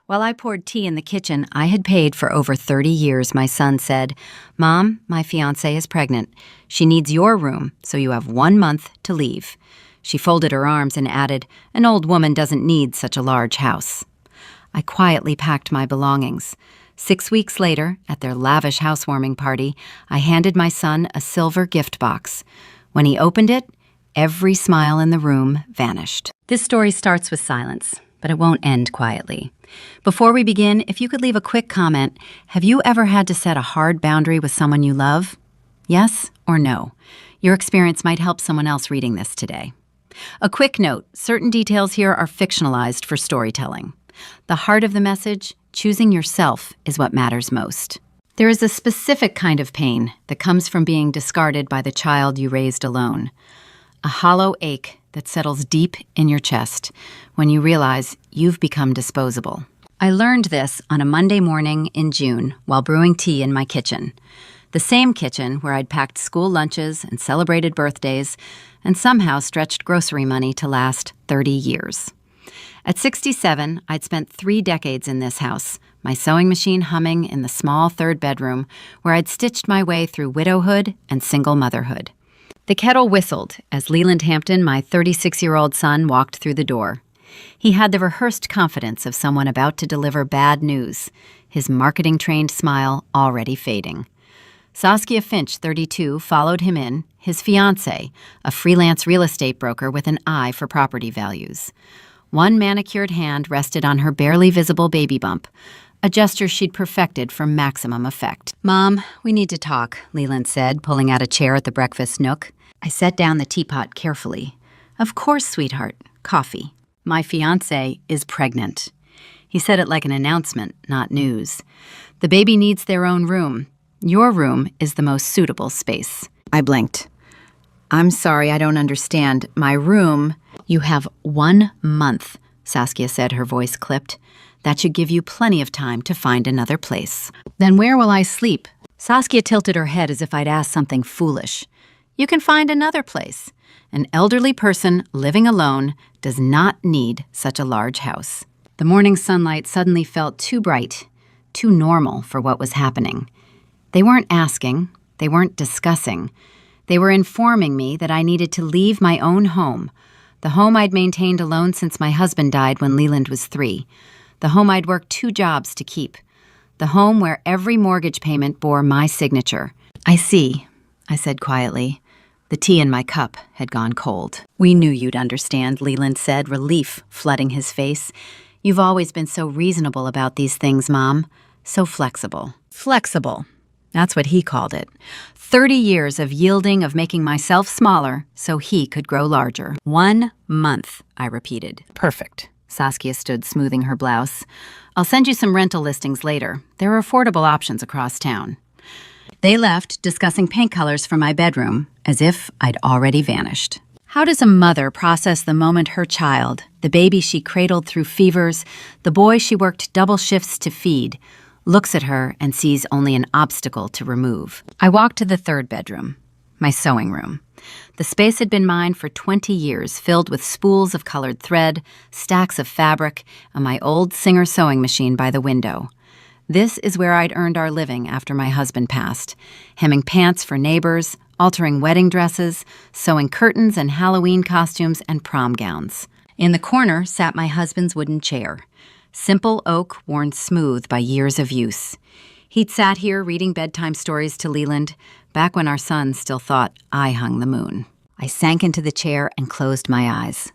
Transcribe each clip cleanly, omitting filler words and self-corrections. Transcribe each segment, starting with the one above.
While I poured tea in the kitchen I had paid for over 30 years, my son said, "Mom, my fiancée is pregnant. She needs your room, so you have 1 month to leave." She folded her arms and added, "An old woman doesn't need such a large house." I quietly packed my belongings. 6 weeks later, at their lavish housewarming party, I handed my son a silver gift box. When he opened it, every smile in the room vanished. This story starts with silence, but it won't end quietly. Before we begin, if you could leave a quick comment, have you ever had to set a hard boundary with someone you love? Yes or no? Your experience might help someone else reading this today. A quick note, certain details here are fictionalized for storytelling. The heart of the message, choosing yourself, is what matters most. There is a specific kind of pain that comes from being discarded by the child you raised alone. A hollow ache that settles deep in your chest when you realize you've become disposable. I learned this on a Monday morning in June while brewing tea in my kitchen. The same kitchen where I'd packed school lunches and celebrated birthdays and somehow stretched grocery money to last 30 years. At 67, I'd spent 3 decades in this house, my sewing machine humming in the small third bedroom where I'd stitched my way through widowhood and single motherhood. The kettle whistled as Leland Hampton, my 36-year-old son, walked through the door. He had the rehearsed confidence of someone about to deliver bad news, his marketing-trained smile already fading. Saskia Finch, 32, followed him in, his fiancée, a freelance real estate broker with an eye for property values. One manicured hand rested on her barely visible baby bump, a gesture she'd perfected for maximum effect. "Mom, we need to talk," Leland said, pulling out a chair at the breakfast nook. I set down the teapot carefully. "Of course, sweetheart. Coffee. My fiancé is pregnant." He said it like an announcement, not news. "The baby needs their own room. Your room is the most suitable space." I blinked. "I'm sorry, I don't understand. My room—" "You have 1 month," Saskia said, her voice clipped. "That should give you plenty of time to find another place." "Then where will I sleep?" Saskia tilted her head as if I'd asked something foolish. "You can find another place. An elderly person living alone does not need such a large house." The morning sunlight suddenly felt too bright, too normal for what was happening. They weren't asking, they weren't discussing. They were informing me that I needed to leave my own home, the home I'd maintained alone since my husband died when Leland was 3, the home I'd worked 2 jobs to keep, the home where every mortgage payment bore my signature. "I see," I said quietly. The tea in my cup had gone cold. "We knew you'd understand," Leland said, relief flooding his face. "You've always been so reasonable about these things, Mom. So flexible." Flexible. That's what he called it. 30 years of yielding, of making myself smaller so he could grow larger. 1 month, I repeated. "Perfect." Saskia stood smoothing her blouse. "I'll send you some rental listings later. There are affordable options across town." They left, discussing paint colors for my bedroom, as if I'd already vanished. How does a mother process the moment her child, the baby she cradled through fevers, the boy she worked double shifts to feed, looks at her and sees only an obstacle to remove? I walked to the third bedroom, my sewing room. The space had been mine for 20 years, filled with spools of colored thread, stacks of fabric, and my old Singer sewing machine by the window. This is where I'd earned our living after my husband passed, hemming pants for neighbors, altering wedding dresses, sewing curtains and Halloween costumes and prom gowns. In the corner sat my husband's wooden chair, simple oak worn smooth by years of use. He'd sat here reading bedtime stories to Leland, back when our son still thought I hung the moon. I sank into the chair and closed my eyes.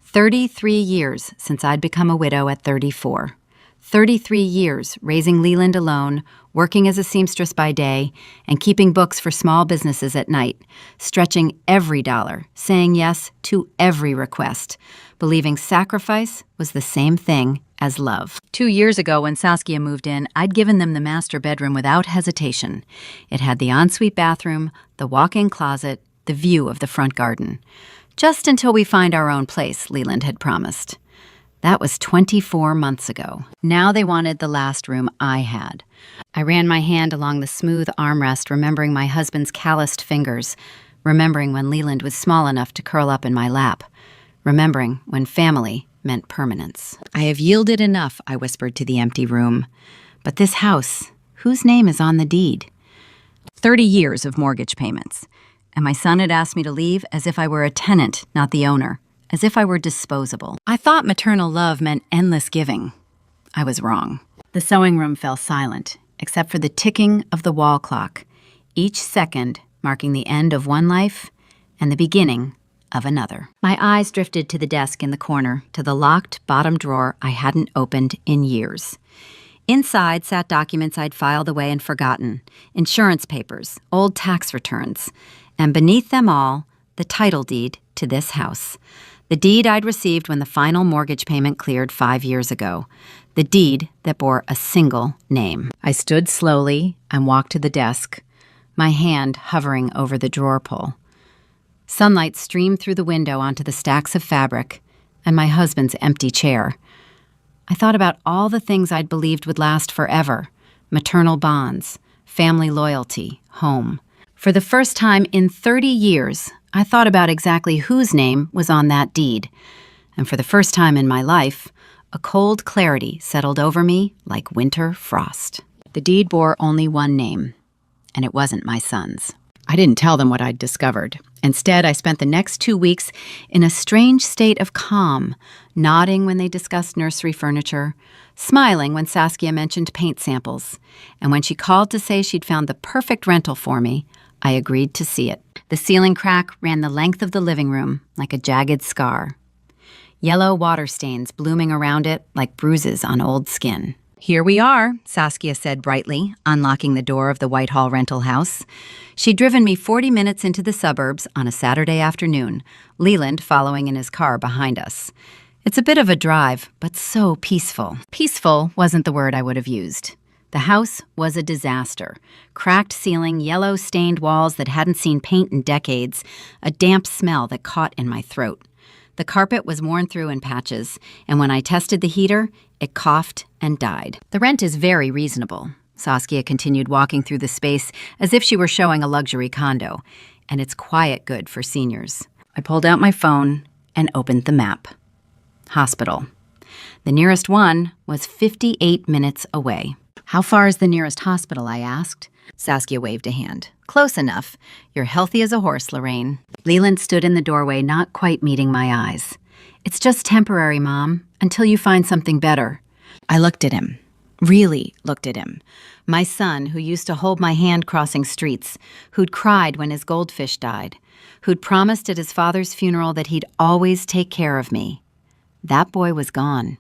33 years since I'd become a widow at 34. 33 years raising Leland alone, working as a seamstress by day, and keeping books for small businesses at night, stretching every dollar, saying yes to every request, believing sacrifice was the same thing as love. 2 years ago, when Saskia moved in, I'd given them the master bedroom without hesitation. It had the ensuite bathroom, the walk-in closet, the view of the front garden. Just until we find our own place, Leland had promised. That was 24 months ago. Now they wanted the last room I had. I ran my hand along the smooth armrest, remembering my husband's calloused fingers, remembering when Leland was small enough to curl up in my lap, remembering when family meant permanence. I have yielded enough, I whispered to the empty room. But this house, whose name is on the deed? 30 years of mortgage payments. And my son had asked me to leave as if I were a tenant, not the owner, as if I were disposable. I thought maternal love meant endless giving. I was wrong. The sewing room fell silent, except for the ticking of the wall clock, each second marking the end of one life and the beginning of another. My eyes drifted to the desk in the corner, to the locked bottom drawer I hadn't opened in years. Inside sat documents I'd filed away and forgotten, insurance papers, old tax returns, and beneath them all, the title deed to this house. The deed I'd received when the final mortgage payment cleared 5 years ago. The deed that bore a single name. I stood slowly and walked to the desk, my hand hovering over the drawer pull. Sunlight streamed through the window onto the stacks of fabric and my husband's empty chair. I thought about all the things I'd believed would last forever: maternal bonds, family loyalty, home. For the first time in 30 years, I thought about exactly whose name was on that deed. And for the first time in my life, a cold clarity settled over me like winter frost. The deed bore only one name, and it wasn't my son's. I didn't tell them what I'd discovered. Instead, I spent the next 2 weeks in a strange state of calm, nodding when they discussed nursery furniture, smiling when Saskia mentioned paint samples, and when she called to say she'd found the perfect rental for me, I agreed to see it. The ceiling crack ran the length of the living room like a jagged scar. Yellow water stains blooming around it like bruises on old skin. "Here we are," Saskia said brightly, unlocking the door of the Whitehall rental house. She'd driven me 40 minutes into the suburbs on a Saturday afternoon, Leland following in his car behind us. It's a bit of a drive, but so peaceful. Peaceful wasn't the word I would have used. The house was a disaster. Cracked ceiling, yellow-stained walls that hadn't seen paint in decades, a damp smell that caught in my throat. The carpet was worn through in patches, and when I tested the heater, it coughed and died. "The rent is very reasonable," Saskia continued, walking through the space as if she were showing a luxury condo, "and it's quiet good for seniors." I pulled out my phone and opened the map. Hospital. The nearest one was 58 minutes away. "How far is the nearest hospital?" I asked. Saskia waved a hand. "Close enough. You're healthy as a horse, Lorraine." Leland stood in the doorway, not quite meeting my eyes. "It's just temporary, Mom, until you find something better." I looked at him. Really looked at him. My son, who used to hold my hand crossing streets, who'd cried when his goldfish died, who'd promised at his father's funeral that he'd always take care of me. That boy was gone.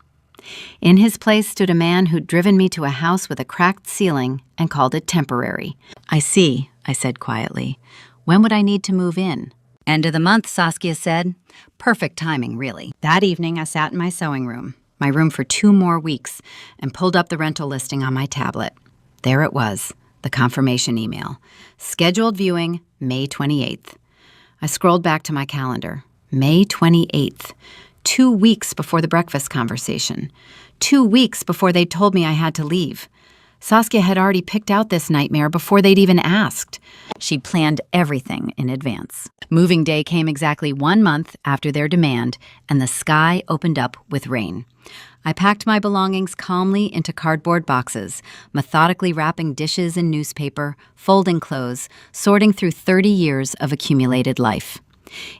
In his place stood a man who'd driven me to a house with a cracked ceiling and called it temporary. "I see," I said quietly. "When would I need to move in?" "End of the month," Saskia said. Perfect timing, really. That evening, I sat in my sewing room, my room for 2 more weeks, and pulled up the rental listing on my tablet. There it was, the confirmation email. Scheduled viewing, May 28th. I scrolled back to my calendar. May 28th. 2 weeks before the breakfast conversation. 2 weeks before they told me I had to leave. Saskia had already picked out this nightmare before they'd even asked. She'd planned everything in advance. Moving day came exactly 1 month after their demand, and the sky opened up with rain. I packed my belongings calmly into cardboard boxes, methodically wrapping dishes in newspaper, folding clothes, sorting through 30 years of accumulated life.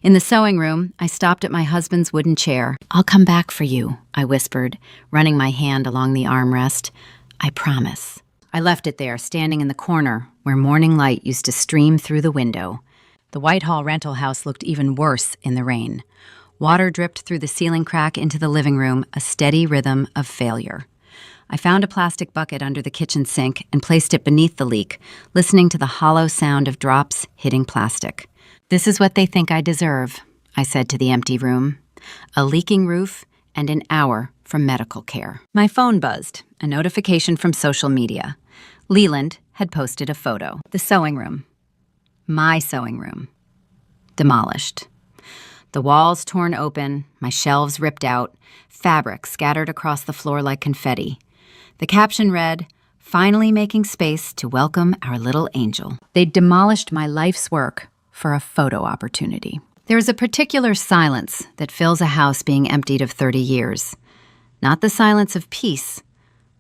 In the sewing room, I stopped at my husband's wooden chair. "I'll come back for you," I whispered, running my hand along the armrest. "I promise." I left it there, standing in the corner where morning light used to stream through the window. The Whitehall rental house looked even worse in the rain. Water dripped through the ceiling crack into the living room, a steady rhythm of failure. I found a plastic bucket under the kitchen sink and placed it beneath the leak, listening to the hollow sound of drops hitting plastic. "This is what they think I deserve," I said to the empty room. A leaking roof and an hour from medical care. My phone buzzed, a notification from social media. Leland had posted a photo. The sewing room. My sewing room. Demolished. The walls torn open, my shelves ripped out, fabric scattered across the floor like confetti. The caption read, "Finally making space to welcome our little angel." They'd demolished my life's work for a photo opportunity. There is a particular silence that fills a house being emptied of 30 years. Not the silence of peace,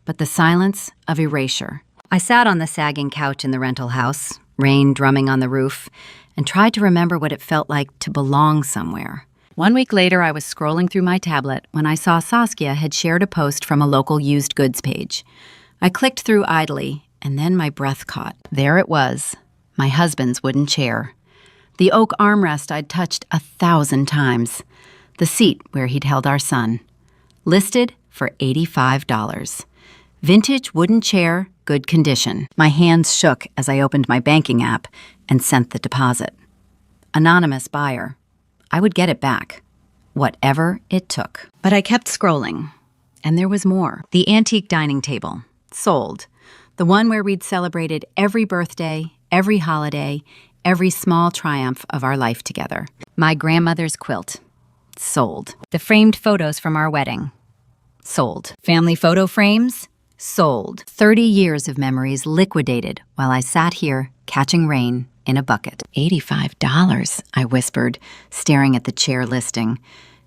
but the silence of erasure. I sat on the sagging couch in the rental house, rain drumming on the roof, and tried to remember what it felt like to belong somewhere. 1 week later, I was scrolling through my tablet when I saw Saskia had shared a post from a local used goods page. I clicked through idly, and then my breath caught. There it was, my husband's wooden chair. The oak armrest I'd touched 1,000 times. The seat where he'd held our son. Listed for $85. Vintage wooden chair, good condition. My hands shook as I opened my banking app and sent the deposit. Anonymous buyer. I would get it back, whatever it took. But I kept scrolling, and there was more. The antique dining table, sold. The one where we'd celebrated every birthday, every holiday, every small triumph of our life together. My grandmother's quilt, sold. The framed photos from our wedding, sold. Family photo frames, sold. 30 years of memories liquidated while I sat here catching rain in a bucket. $85, I whispered, staring at the chair listing.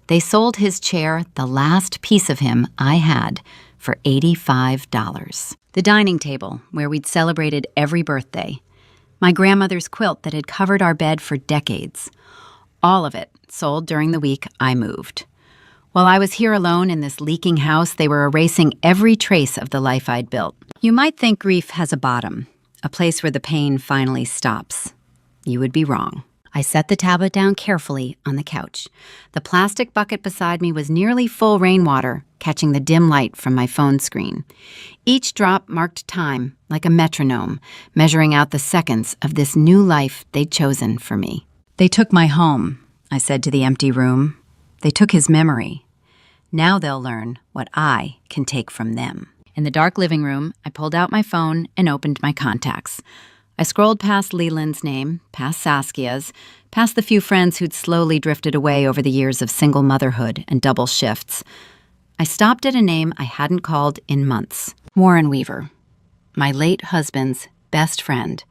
They sold his chair, the last piece of him I had, for $85. The dining table, where we'd celebrated every birthday. My grandmother's quilt that had covered our bed for decades. All of it sold during the week I moved. While I was here alone in this leaking house, they were erasing every trace of the life I'd built. You might think grief has a bottom, a place where the pain finally stops. You would be wrong. I set the tablet down carefully on the couch. The plastic bucket beside me was nearly full rainwater, catching the dim light from my phone screen. Each drop marked time, like a metronome, measuring out the seconds of this new life they'd chosen for me. They took my home, I said to the empty room. They took his memory. Now they'll learn what I can take from them. In the dark living room, I pulled out my phone and opened my contacts. I scrolled past Leland's name, past Saskia's, past the few friends who'd slowly drifted away over the years of single motherhood and double shifts. I stopped at a name I hadn't called in months. Warren Weaver, my late husband's best friend.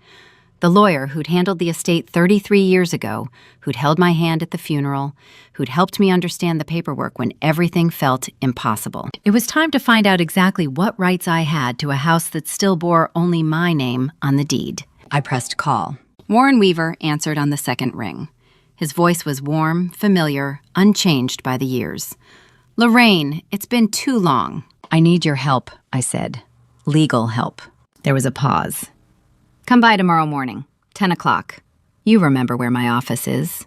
The lawyer who'd handled the estate 33 years ago, who'd held my hand at the funeral, who'd helped me understand the paperwork when everything felt impossible. It was time to find out exactly what rights I had to a house that still bore only my name on the deed. I pressed call. Warren Weaver answered on the second ring. His voice was warm, familiar, unchanged by the years. "Lorraine, it's been too long." "I need your help," I said. "Legal help." There was a pause. "Come by tomorrow morning, 10 o'clock. You remember where my office is."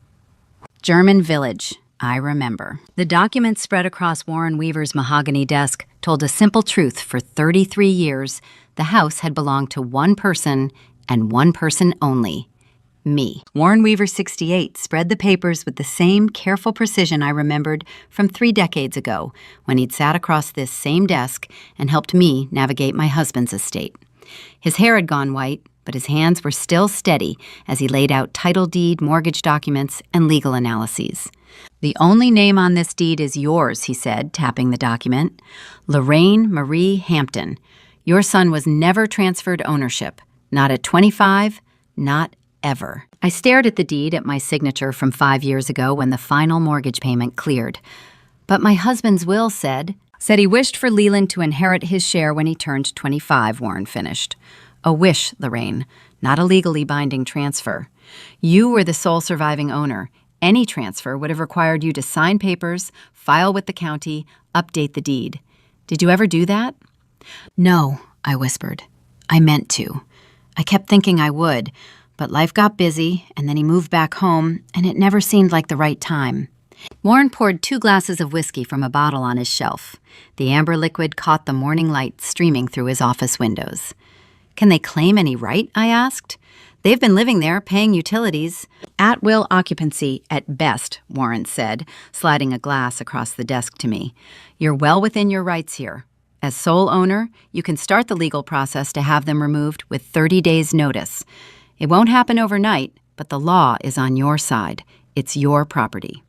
German Village, I remember. The documents spread across Warren Weaver's mahogany desk told a simple truth. For 33 years, the house had belonged to one person and one person only. Me. Warren Weaver, 68, spread the papers with the same careful precision I remembered from 3 decades ago when he'd sat across this same desk and helped me navigate my husband's estate. His hair had gone white, but his hands were still steady as he laid out title deed, mortgage documents, and legal analyses. "The only name on this deed is yours," he said, tapping the document. "Lorraine Marie Hampton. Your son was never transferred ownership. Not at 25, not ever." I stared at the deed at my signature from 5 years ago when the final mortgage payment cleared. But my husband's will said he wished for Leland to inherit his share when he turned 25, Warren finished. A wish, Lorraine, not a legally binding transfer. You were the sole surviving owner. Any transfer would have required you to sign papers, file with the county, update the deed. Did you ever do that? "No," I whispered. "I meant to. I kept thinking I would, but life got busy, and then he moved back home, and it never seemed like the right time." Warren poured 2 glasses of whiskey from a bottle on his shelf. The amber liquid caught the morning light streaming through his office windows. "Can they claim any right?" I asked. "They've been living there, paying utilities." "At-will occupancy at best," Warren said, sliding a glass across the desk to me. "You're well within your rights here. As sole owner, you can start the legal process to have them removed with 30 days' notice. It won't happen overnight, but the law is on your side. It's your property."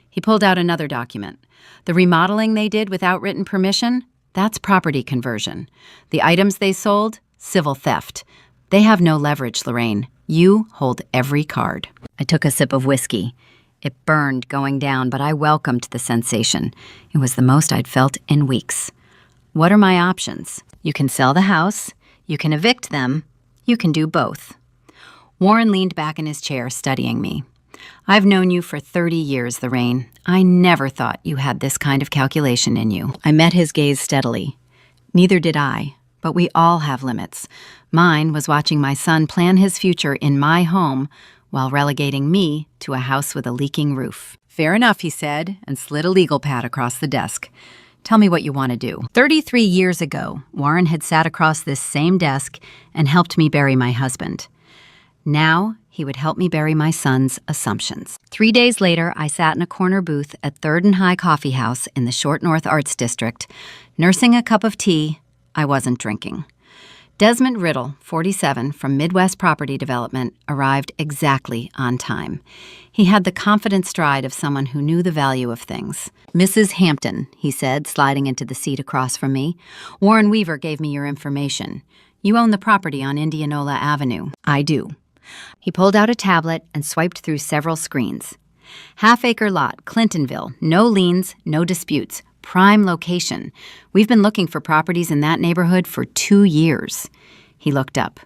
He pulled out another document. The remodeling they did without written permission, that's property conversion. The items they sold, civil theft. They have no leverage, Lorraine. You hold every card. I took a sip of whiskey. It burned going down, but I welcomed the sensation. It was the most I'd felt in weeks. What are my options? You can sell the house, you can evict them, you can do both. Warren leaned back in his chair, studying me. I've known you for 30 years, Lorraine. I never thought you had this kind of calculation in you. I met his gaze steadily. Neither did I, but we all have limits. Mine was watching my son plan his future in my home while relegating me to a house with a leaking roof. Fair enough, he said, and slid a legal pad across the desk. Tell me what you want to do. 33 years ago, Warren had sat across this same desk and helped me bury my husband. Now, he would help me bury my son's assumptions. 3 days later, I sat in a corner booth at 3rd and High Coffee House in the Short North Arts District, nursing a cup of tea I wasn't drinking. Desmond Riddle, 47, from Midwest Property Development, arrived exactly on time. He had the confident stride of someone who knew the value of things. Mrs. Hampton, he said, sliding into the seat across from me, Warren Weaver gave me your information. You own the property on Indianola Avenue. I do. He pulled out a tablet and swiped through several screens. Half-acre lot, Clintonville, no liens, no disputes. Prime location. We've been looking for properties in that neighborhood for 2 years. He looked up.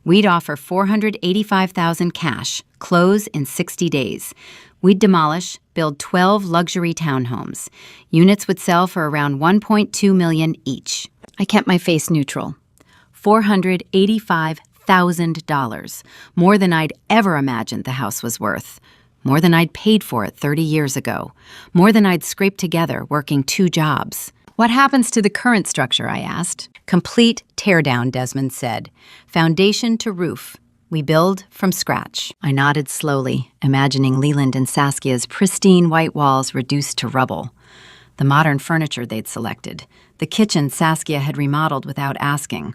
We'd offer $485,000 cash, close in 60 days. We'd demolish, build 12 luxury townhomes. Units would sell for around $1.2 million each. I kept my face neutral. $485,000, more than I'd ever imagined the house was worth. More than I'd paid for it 30 years ago. More than I'd scraped together working 2 jobs. What happens to the current structure, I asked. Complete teardown, Desmond said. Foundation to roof. We build from scratch. I nodded slowly, imagining Leland and Saskia's pristine white walls reduced to rubble. The modern furniture they'd selected. The kitchen Saskia had remodeled without asking.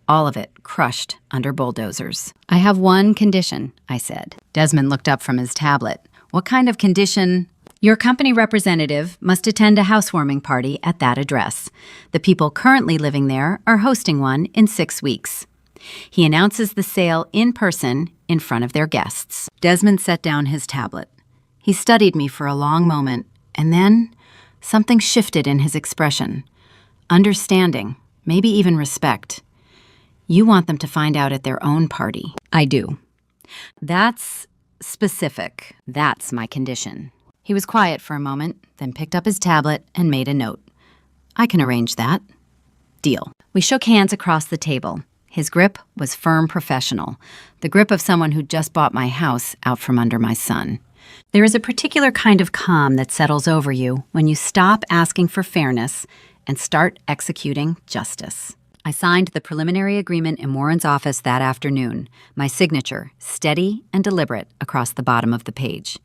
All of it crushed under bulldozers. I have one condition, I said. Desmond looked up from his tablet. What kind of condition? Your company representative must attend a housewarming party at that address. The people currently living there are hosting one in 6 weeks. He announces the sale in person in front of their guests. Desmond set down his tablet. He studied me for a long moment, and then something shifted in his expression. Understanding, maybe even respect. You want them to find out at their own party. I do. That's specific. That's my condition. He was quiet for a moment, then picked up his tablet and made a note. I can arrange that. Deal. We shook hands across the table. His grip was firm professional, the grip of someone who'd just bought my house out from under my son. There is a particular kind of calm that settles over you when you stop asking for fairness and start executing justice. I signed the preliminary agreement in Warren's office that afternoon, my signature, steady and deliberate, across the bottom of the page.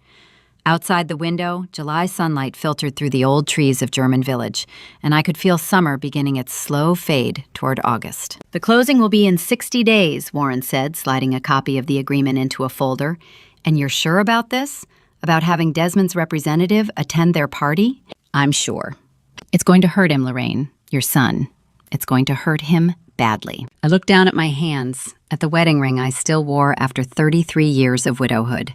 Outside the window, July sunlight filtered through the old trees of German Village, and I could feel summer beginning its slow fade toward August. The closing will be in 60 days, Warren said, sliding a copy of the agreement into a folder. And you're sure about this? About having Desmond's representative attend their party? I'm sure. It's going to hurt him, Lorraine, your son. It's going to hurt him badly. I looked down at my hands, at the wedding ring I still wore after 33 years of widowhood.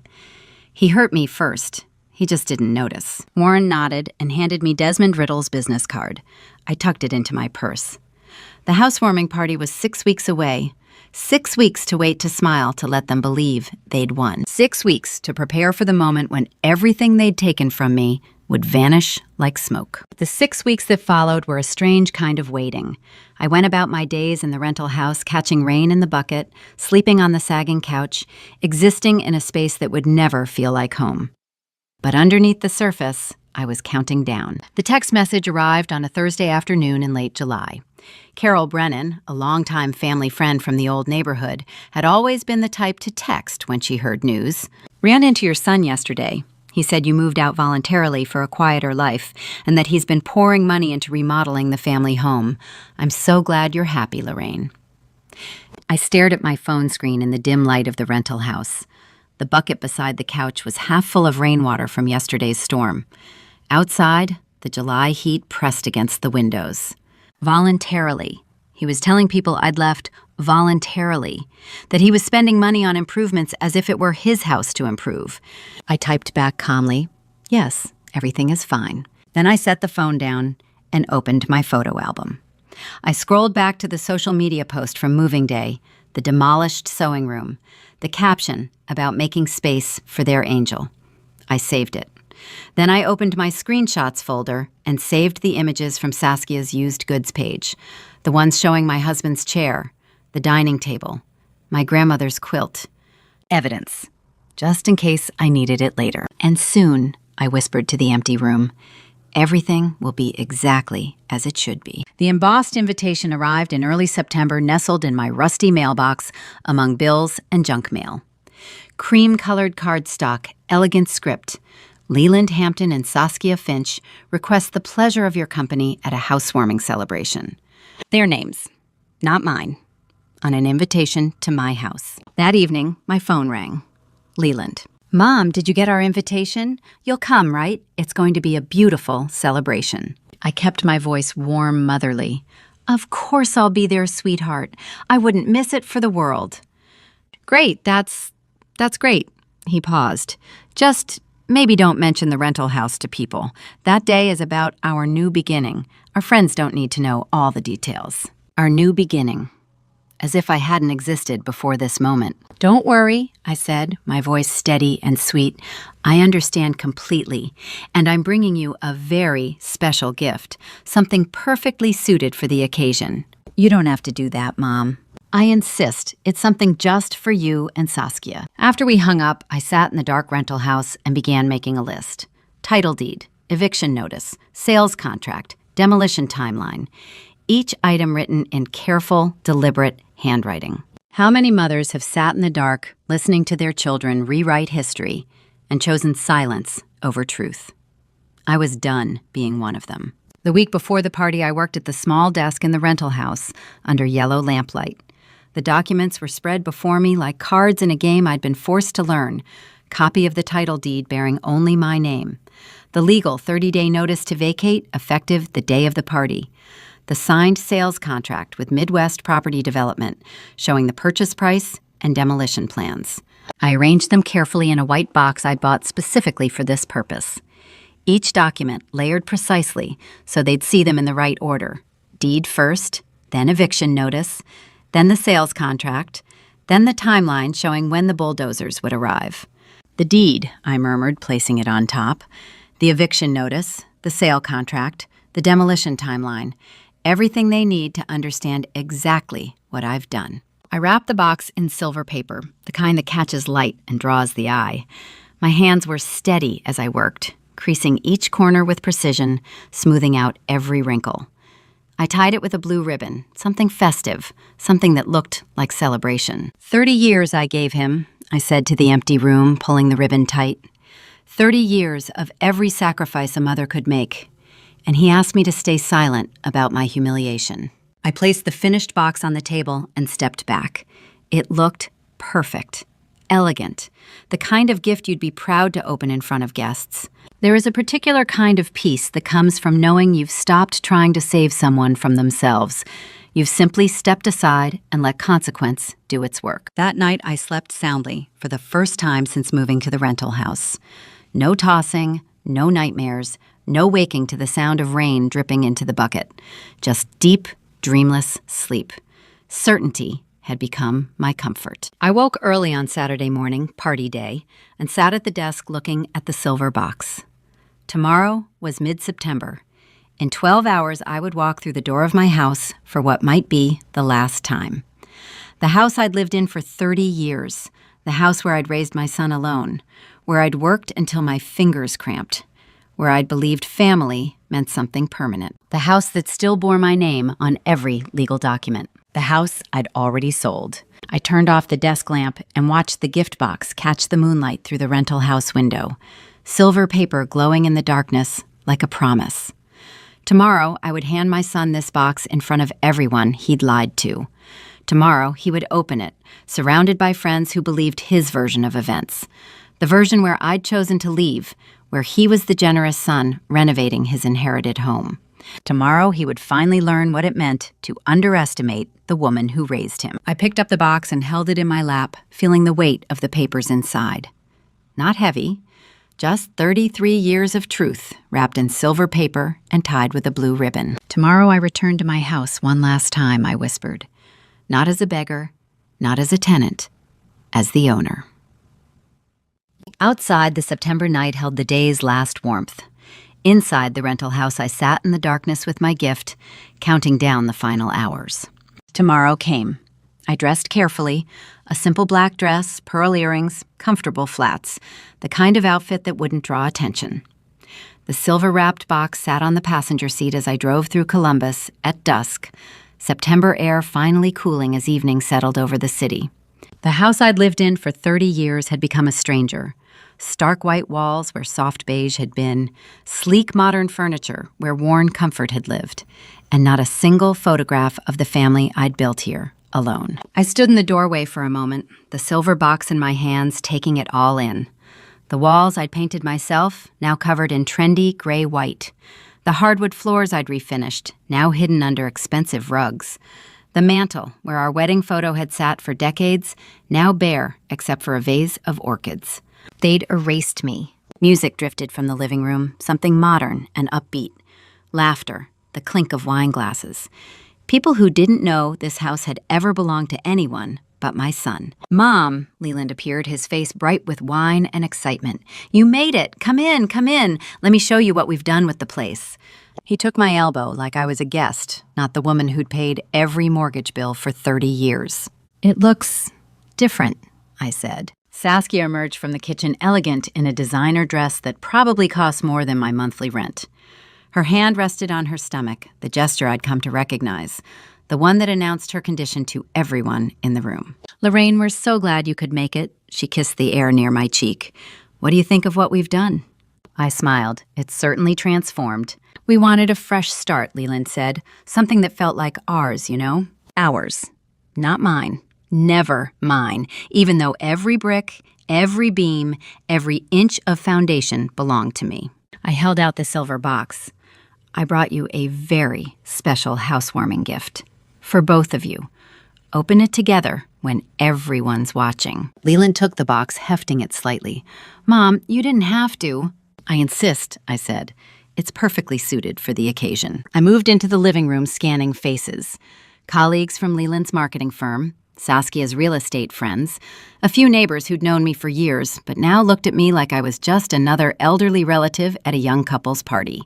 He hurt me first. He just didn't notice. Warren nodded and handed me Desmond Riddle's business card. I tucked it into my purse. The housewarming party was 6 weeks away. 6 weeks to wait to smile to let them believe they'd won. 6 weeks to prepare for the moment when everything they'd taken from me would vanish like smoke. The 6 weeks that followed were a strange kind of waiting. I went about my days in the rental house, catching rain in the bucket, sleeping on the sagging couch, existing in a space that would never feel like home. But underneath the surface, I was counting down. The text message arrived on a Thursday afternoon in late July. Carol Brennan, a longtime family friend from the old neighborhood, had always been the type to text when she heard news. Ran into your son yesterday. He said you moved out voluntarily for a quieter life and that he's been pouring money into remodeling the family home. I'm so glad you're happy, Lorraine. I stared at my phone screen in the dim light of the rental house. The bucket beside the couch was half full of rainwater from yesterday's storm. Outside, the July heat pressed against the windows. Voluntarily, He was telling people I'd left voluntarily, that he was spending money on improvements as if it were his house to improve. I typed back calmly, "Yes, everything is fine." Then I set the phone down and opened my photo album. I scrolled back to the social media post from moving day, the demolished sewing room, the caption about making space for their angel. I saved it. Then I opened my screenshots folder and saved the images from Saskia's used goods page, the ones showing my husband's chair, the dining table, my grandmother's quilt. Evidence, just in case I needed it later. And soon, I whispered to the empty room, everything will be exactly as it should be. The embossed invitation arrived in early September, nestled in my rusty mailbox among bills and junk mail. Cream-colored cardstock, elegant script. Leland Hampton and Saskia Finch request the pleasure of your company at a housewarming celebration. Their names, not mine, on an invitation to my house. That evening, my phone rang. Leland. "Mom, did you get our invitation? You'll come, right? It's going to be a beautiful celebration." I kept my voice warm, motherly. "Of course I'll be there, sweetheart. I wouldn't miss it for the world." "Great, that's great." He paused. "Just maybe don't mention the rental house to people. That day is about our new beginning. Our friends don't need to know all the details." Our new beginning. As if I hadn't existed before this moment. "Don't worry," I said, my voice steady and sweet. "I understand completely, and I'm bringing you a very special gift, something perfectly suited for the occasion." "You don't have to do that, Mom." "I insist. It's something just for you and Saskia." After we hung up, I sat in the dark rental house and began making a list. Title deed, eviction notice, sales contract, demolition timeline. Each item written in careful, deliberate handwriting. How many mothers have sat in the dark, listening to their children rewrite history, and chosen silence over truth? I was done being one of them. The week before the party, I worked at the small desk in the rental house under yellow lamplight. The documents were spread before me like cards in a game I'd been forced to learn. Copy of the title deed bearing only my name. The legal 30-day notice to vacate, effective the day of the party. The signed sales contract with Midwest Property Development, showing the purchase price and demolition plans. I arranged them carefully in a white box I'd bought specifically for this purpose. Each document layered precisely so they'd see them in the right order. Deed first, then eviction notice, then the sales contract, then the timeline showing when the bulldozers would arrive. "The deed," I murmured, placing it on top. "The eviction notice, the sale contract, the demolition timeline. Everything they need to understand exactly what I've done." I wrapped the box in silver paper, the kind that catches light and draws the eye. My hands were steady as I worked, creasing each corner with precision, smoothing out every wrinkle. I tied it with a blue ribbon, something festive, something that looked like celebration. 30 years I gave him, I said to the empty room, pulling the ribbon tight. 30 years of every sacrifice a mother could make. And he asked me to stay silent about my humiliation. I placed the finished box on the table and stepped back. It looked perfect, elegant, the kind of gift you'd be proud to open in front of guests. There is a particular kind of peace that comes from knowing you've stopped trying to save someone from themselves. You've simply stepped aside and let consequence do its work. That night, I slept soundly for the first time since moving to the rental house. No tossing, no nightmares, no waking to the sound of rain dripping into the bucket. Just deep, dreamless sleep. Certainty had become my comfort. I woke early on Saturday morning, party day, and sat at the desk looking at the silver box. Tomorrow was mid-September. In 12 hours, I would walk through the door of my house for what might be the last time. The house I'd lived in for 30 years. The house where I'd raised my son alone. Where I'd worked until my fingers cramped. Where I'd believed family meant something permanent. The house that still bore my name on every legal document. The house I'd already sold. I turned off the desk lamp and watched the gift box catch the moonlight through the rental house window. Silver paper glowing in the darkness like a promise. Tomorrow, I would hand my son this box in front of everyone he'd lied to. Tomorrow, he would open it, surrounded by friends who believed his version of events. The version where I'd chosen to leave, where he was the generous son renovating his inherited home. Tomorrow, he would finally learn what it meant to underestimate the woman who raised him. I picked up the box and held it in my lap, feeling the weight of the papers inside. Not heavy, just 33 years of truth, wrapped in silver paper and tied with a blue ribbon. Tomorrow I return to my house one last time, I whispered. Not as a beggar, not as a tenant, as the owner. Outside, the September night held the day's last warmth. Inside the rental house, I sat in the darkness with my gift, counting down the final hours. Tomorrow came. I dressed carefully, a simple black dress, pearl earrings, comfortable flats, the kind of outfit that wouldn't draw attention. The silver-wrapped box sat on the passenger seat as I drove through Columbus at dusk, September air finally cooling as evening settled over the city. The house I'd lived in for 30 years had become a stranger. Stark white walls where soft beige had been, sleek modern furniture where worn comfort had lived, and not a single photograph of the family I'd built here, alone. I stood in the doorway for a moment, the silver box in my hands, taking it all in. The walls I'd painted myself, now covered in trendy gray-white. The hardwood floors I'd refinished, now hidden under expensive rugs. The mantel, where our wedding photo had sat for decades, now bare except for a vase of orchids. They'd erased me. Music drifted from the living room, something modern and upbeat. Laughter, the clink of wine glasses. People who didn't know this house had ever belonged to anyone but my son. Mom, Leland appeared, his face bright with wine and excitement. You made it! Come in, come in! Let me show you what we've done with the place. He took my elbow like I was a guest, not the woman who'd paid every mortgage bill for 30 years. It looks different, I said. Saskia emerged from the kitchen elegant in a designer dress that probably cost more than my monthly rent. Her hand rested on her stomach, the gesture I'd come to recognize, the one that announced her condition to everyone in the room. Lorraine, we're so glad you could make it. She kissed the air near my cheek. What do you think of what we've done? I smiled. It's certainly transformed. We wanted a fresh start, Leland said. Something that felt like ours, you know? Ours. Not mine. Never mine, even though every brick, every beam, every inch of foundation belonged to me. I held out the silver box. I brought you a very special housewarming gift. For both of you. Open it together when everyone's watching. Leland took the box, hefting it slightly. Mom, you didn't have to. I insist, I said. It's perfectly suited for the occasion. I moved into the living room, scanning faces. Colleagues from Leland's marketing firm, Saskia's real estate friends, a few neighbors who'd known me for years, but now looked at me like I was just another elderly relative at a young couple's party.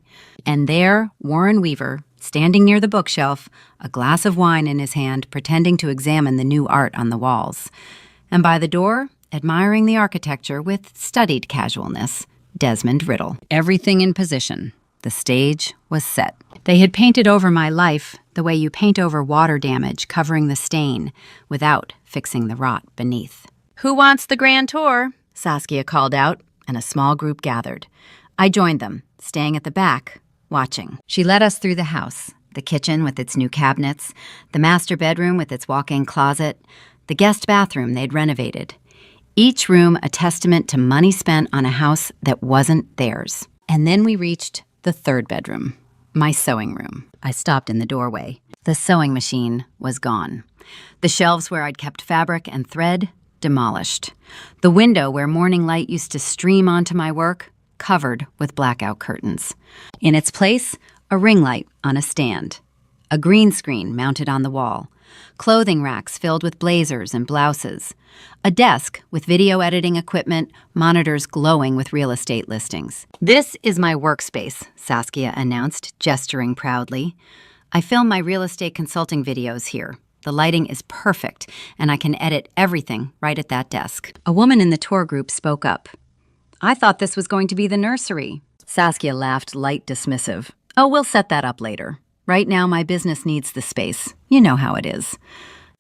And there, Warren Weaver, standing near the bookshelf, a glass of wine in his hand, pretending to examine the new art on the walls. And by the door, admiring the architecture with studied casualness, Desmond Riddle. Everything in position. The stage was set. They had painted over my life the way you paint over water damage, covering the stain, without fixing the rot beneath. Who wants the grand tour? Saskia called out, and a small group gathered. I joined them, staying at the back, watching. She led us through the house, the kitchen with its new cabinets, the master bedroom with its walk-in closet, the guest bathroom they'd renovated. Each room a testament to money spent on a house that wasn't theirs. And then we reached the third bedroom, my sewing room. I stopped in the doorway. The sewing machine was gone. The shelves where I'd kept fabric and thread, demolished. The window where morning light used to stream onto my work, covered with blackout curtains. In its place, a ring light on a stand. A green screen mounted on the wall. Clothing racks filled with blazers and blouses. A desk with video editing equipment, monitors glowing with real estate listings. This is my workspace, Saskia announced, gesturing proudly. I film my real estate consulting videos here. The lighting is perfect, and I can edit everything right at that desk. A woman in the tour group spoke up. I thought this was going to be the nursery. Saskia laughed, light dismissive. Oh, we'll set that up later. Right now, my business needs the space. You know how it is.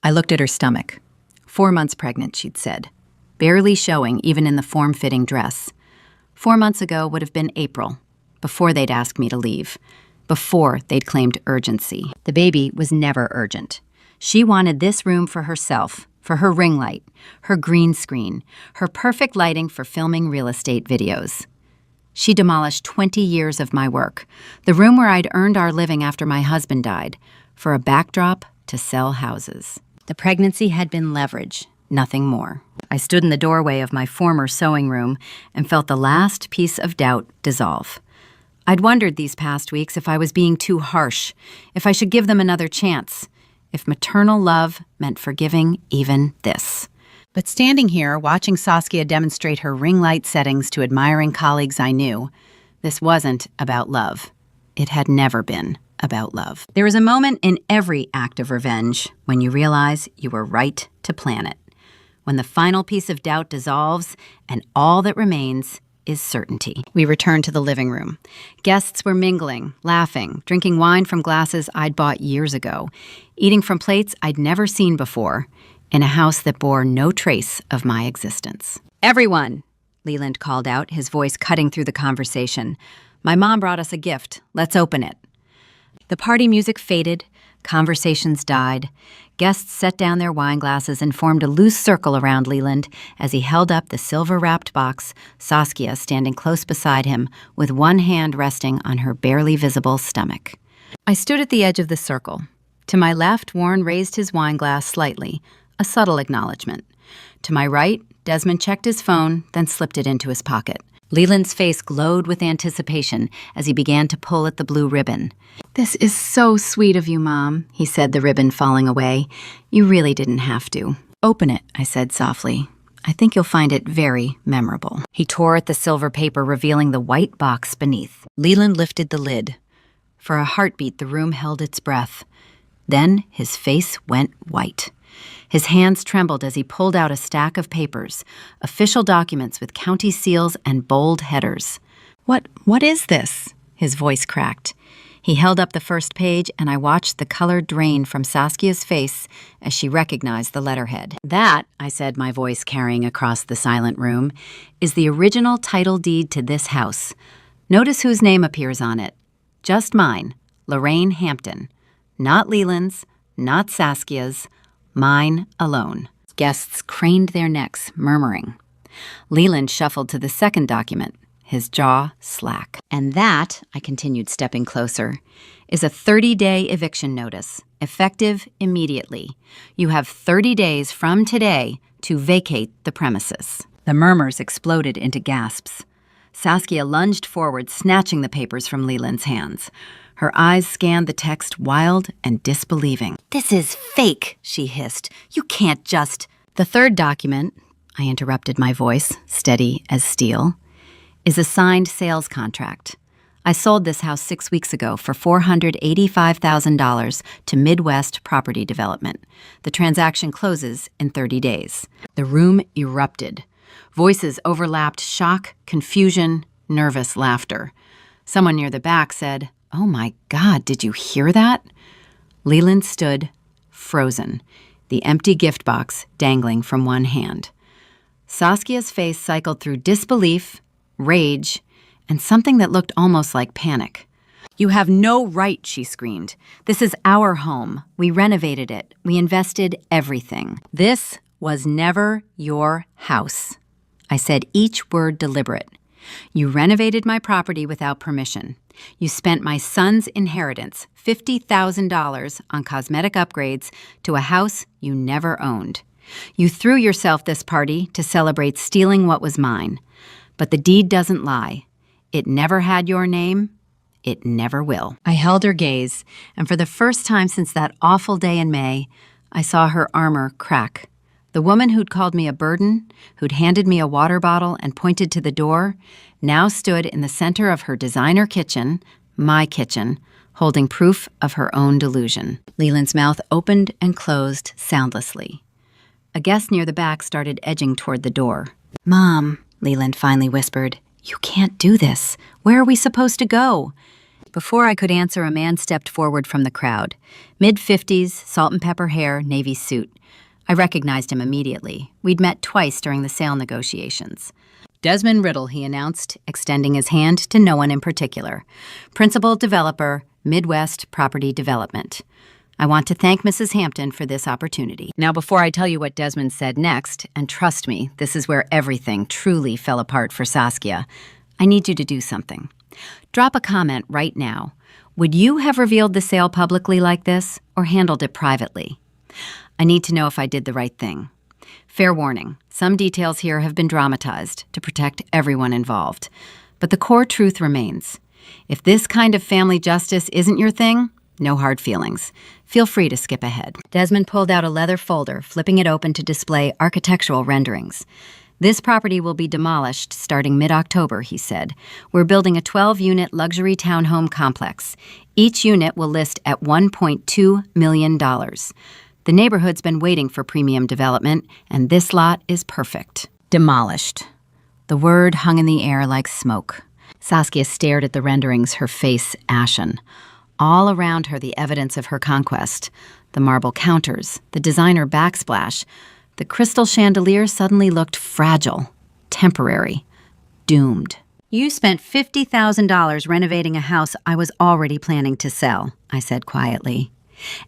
I looked at her stomach. 4 months pregnant, she'd said. Barely showing, even in the form-fitting dress. 4 months ago would have been April, before they'd asked me to leave. Before they'd claimed urgency. The baby was never urgent. She wanted this room for herself, for her ring light, her green screen, her perfect lighting for filming real estate videos. She demolished 20 years of my work, the room where I'd earned our living after my husband died, for a backdrop to sell houses. The pregnancy had been leverage, nothing more. I stood in the doorway of my former sewing room and felt the last piece of doubt dissolve. I'd wondered these past weeks if I was being too harsh, if I should give them another chance, if maternal love meant forgiving even this. But standing here, watching Saskia demonstrate her ring light settings to admiring colleagues I knew, this wasn't about love. It had never been about love. There is a moment in every act of revenge when you realize you were right to plan it. When the final piece of doubt dissolves and all that remains is certainty. We returned to the living room. Guests were mingling, laughing, drinking wine from glasses I'd bought years ago, eating from plates I'd never seen before, in a house that bore no trace of my existence. "Everyone," Leland called out, his voice cutting through the conversation. "My mom brought us a gift. Let's open it." The party music faded, conversations died. Guests set down their wine glasses and formed a loose circle around Leland as he held up the silver-wrapped box, Saskia standing close beside him with one hand resting on her barely visible stomach. I stood at the edge of the circle. To my left, Warren raised his wine glass slightly, a subtle acknowledgement. To my right, Desmond checked his phone, then slipped it into his pocket. Leland's face glowed with anticipation as he began to pull at the blue ribbon. "This is so sweet of you, Mom," he said, the ribbon falling away. "You really didn't have to." "Open it," I said softly. "I think you'll find it very memorable." He tore at the silver paper, revealing the white box beneath. Leland lifted the lid. For a heartbeat, the room held its breath. Then his face went white. His hands trembled as he pulled out a stack of papers, official documents with county seals and bold headers. What is this?" His voice cracked. He held up the first page, and I watched the color drain from Saskia's face as she recognized the letterhead. "That," I said, my voice carrying across the silent room, "is the original title deed to this house. Notice whose name appears on it. Just mine, Lorraine Hampton. Not Leland's, not Saskia's. Mine alone." Guests craned their necks, murmuring. Leland shuffled to the second document, his jaw slack. "And that," I continued, stepping closer, "is a 30-day eviction notice, effective immediately. You have 30 days from today to vacate the premises." The murmurs exploded into gasps. Saskia lunged forward, snatching the papers from Leland's hands. Her eyes scanned the text, wild and disbelieving. "This is fake," she hissed. "You can't just—" "The third document," I interrupted, my voice steady as steel, "is a signed sales contract. I sold this house 6 weeks ago for $485,000 to Midwest Property Development. The transaction closes in 30 days. The room erupted. Voices overlapped, shock, confusion, nervous laughter. Someone near the back said, "Oh my God, did you hear that?" Leland stood, frozen, the empty gift box dangling from one hand. Saskia's face cycled through disbelief, rage, and something that looked almost like panic. "You have no right," she screamed. "This is our home. We renovated it. We invested everything. This was never your house." I said each word deliberate. "You renovated my property without permission. You spent my son's inheritance, $50,000, on cosmetic upgrades to a house you never owned. You threw yourself this party to celebrate stealing what was mine. But the deed doesn't lie. It never had your name. It never will." I held her gaze, and for the first time since that awful day in May, I saw her armor crack. The woman who'd called me a burden, who'd handed me a water bottle and pointed to the door, now stood in the center of her designer kitchen, my kitchen, holding proof of her own delusion. Leland's mouth opened and closed soundlessly. A guest near the back started edging toward the door. "Mom," Leland finally whispered, "you can't do this. Where are we supposed to go?" Before I could answer, a man stepped forward from the crowd. Mid-50s, salt and pepper hair, navy suit. I recognized him immediately. We'd met twice during the sale negotiations. "Desmond Riddle," he announced, extending his hand to no one in particular. "Principal Developer, Midwest Property Development. I want to thank Mrs. Hampton for this opportunity." Now, before I tell you what Desmond said next, and trust me, this is where everything truly fell apart for Saskia, I need you to do something. Drop a comment right now. Would you have revealed the sale publicly like this or handled it privately? I need to know if I did the right thing. Fair warning, some details here have been dramatized to protect everyone involved. But the core truth remains. If this kind of family justice isn't your thing, no hard feelings. Feel free to skip ahead. Desmond pulled out a leather folder, flipping it open to display architectural renderings. This property will be demolished starting mid-October, he said. We're building a 12-unit luxury townhome complex. Each unit will list at $1.2 million. The neighborhood's been waiting for premium development, and this lot is perfect. Demolished. The word hung in the air like smoke. Saskia stared at the renderings, her face ashen. All around her, the evidence of her conquest. The marble counters, the designer backsplash. The crystal chandelier suddenly looked fragile, temporary, doomed. You spent $50,000 renovating a house I was already planning to sell, I said quietly.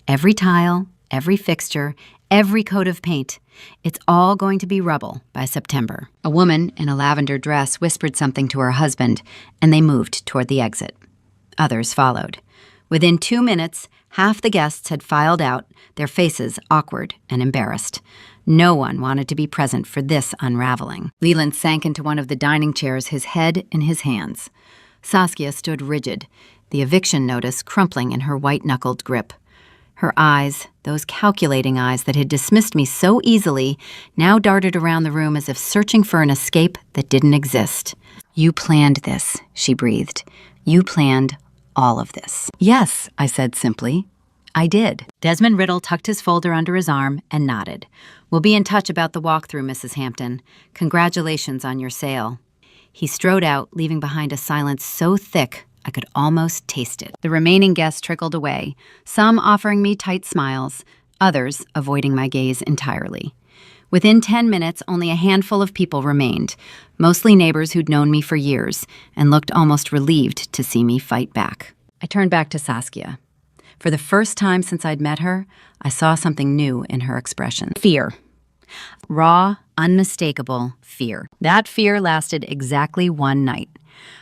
Every tile, every fixture, every coat of paint. It's all going to be rubble by September. A woman in a lavender dress whispered something to her husband, and they moved toward the exit. Others followed. Within 2 minutes, half the guests had filed out, their faces awkward and embarrassed. No one wanted to be present for this unraveling. Leland sank into one of the dining chairs, his head in his hands. Saskia stood rigid, the eviction notice crumpling in her white-knuckled grip. Her eyes, those calculating eyes that had dismissed me so easily, now darted around the room as if searching for an escape that didn't exist. You planned this, she breathed. You planned all of this. Yes, I said simply. I did. Desmond Riddle tucked his folder under his arm and nodded. We'll be in touch about the walkthrough, Mrs. Hampton. Congratulations on your sale. He strode out, leaving behind a silence so thick I could almost taste it. The remaining guests trickled away, some offering me tight smiles, others avoiding my gaze entirely. Within 10 minutes, only a handful of people remained, mostly neighbors who'd known me for years and looked almost relieved to see me fight back. I turned back to Saskia. For the first time since I'd met her, I saw something new in her expression. Fear. Raw, unmistakable fear. That fear lasted exactly one night.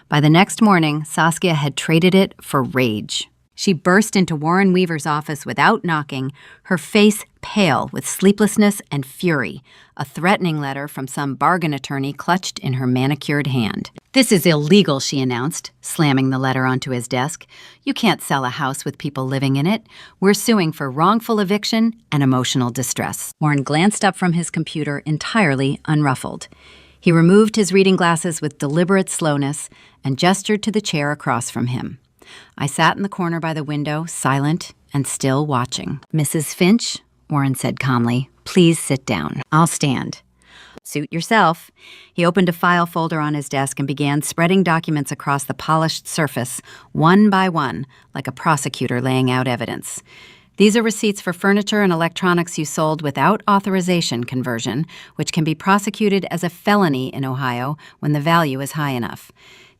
By the next morning, Saskia had traded it for rage. She burst into Warren Weaver's office without knocking, her face pale with sleeplessness and fury, a threatening letter from some bargain attorney clutched in her manicured hand. This is illegal, she announced, slamming the letter onto his desk. You can't sell a house with people living in it. We're suing for wrongful eviction and emotional distress. Warren glanced up from his computer entirely unruffled. He removed his reading glasses with deliberate slowness and gestured to the chair across from him. I sat in the corner by the window, silent and still watching. Mrs. Finch, Warren said calmly, please sit down. I'll stand. Suit yourself. He opened a file folder on his desk and began spreading documents across the polished surface, one by one, like a prosecutor laying out evidence. These are receipts for furniture and electronics you sold without authorization conversion, which can be prosecuted as a felony in Ohio when the value is high enough.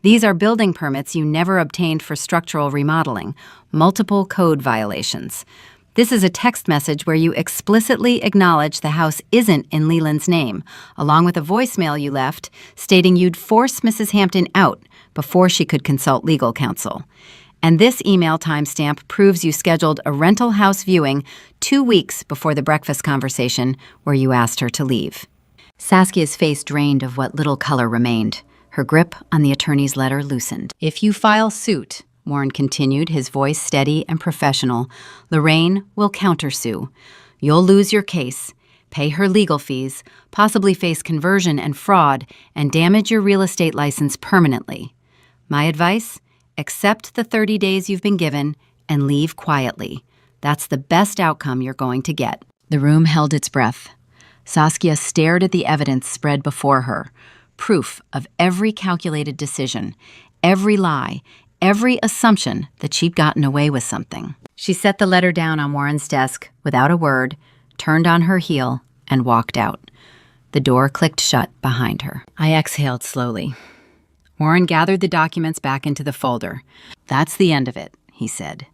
These are building permits you never obtained for structural remodeling, multiple code violations. This is a text message where you explicitly acknowledge the house isn't in Leland's name, along with a voicemail you left stating you'd force Mrs. Hampton out before she could consult legal counsel. And this email timestamp proves you scheduled a rental house viewing 2 weeks before the breakfast conversation where you asked her to leave. Saskia's face drained of what little color remained. Her grip on the attorney's letter loosened. If you file suit, Warren continued, his voice steady and professional, Lorraine will countersue. You'll lose your case, pay her legal fees, possibly face conversion and fraud, and damage your real estate license permanently. My advice? Accept the 30 days you've been given and leave quietly. That's the best outcome you're going to get. The room held its breath. Saskia stared at the evidence spread before her, proof of every calculated decision, every lie, every assumption that she'd gotten away with something. She set the letter down on Warren's desk without a word, turned on her heel, and walked out. The door clicked shut behind her. I exhaled slowly. Warren gathered the documents back into the folder. That's the end of it, he said.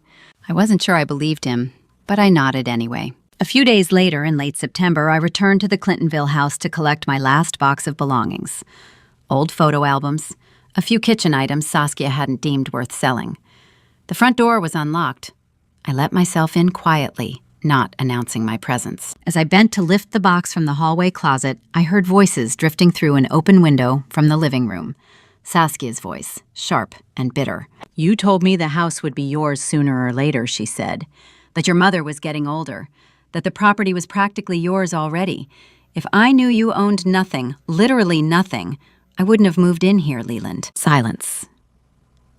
I wasn't sure I believed him, but I nodded anyway. A few days later, in late September, I returned to the Clintonville house to collect my last box of belongings. Old photo albums, A few kitchen items Saskia hadn't deemed worth selling. The front door was unlocked. I let myself in quietly, not announcing my presence. As I bent to lift the box from the hallway closet, I heard voices drifting through an open window from the living room. Saskia's voice, sharp and bitter. "You told me the house would be yours sooner or later," she said. "That your mother was getting older. That the property was practically yours already. If I knew you owned nothing, literally nothing, I wouldn't have moved in here, Leland." Silence.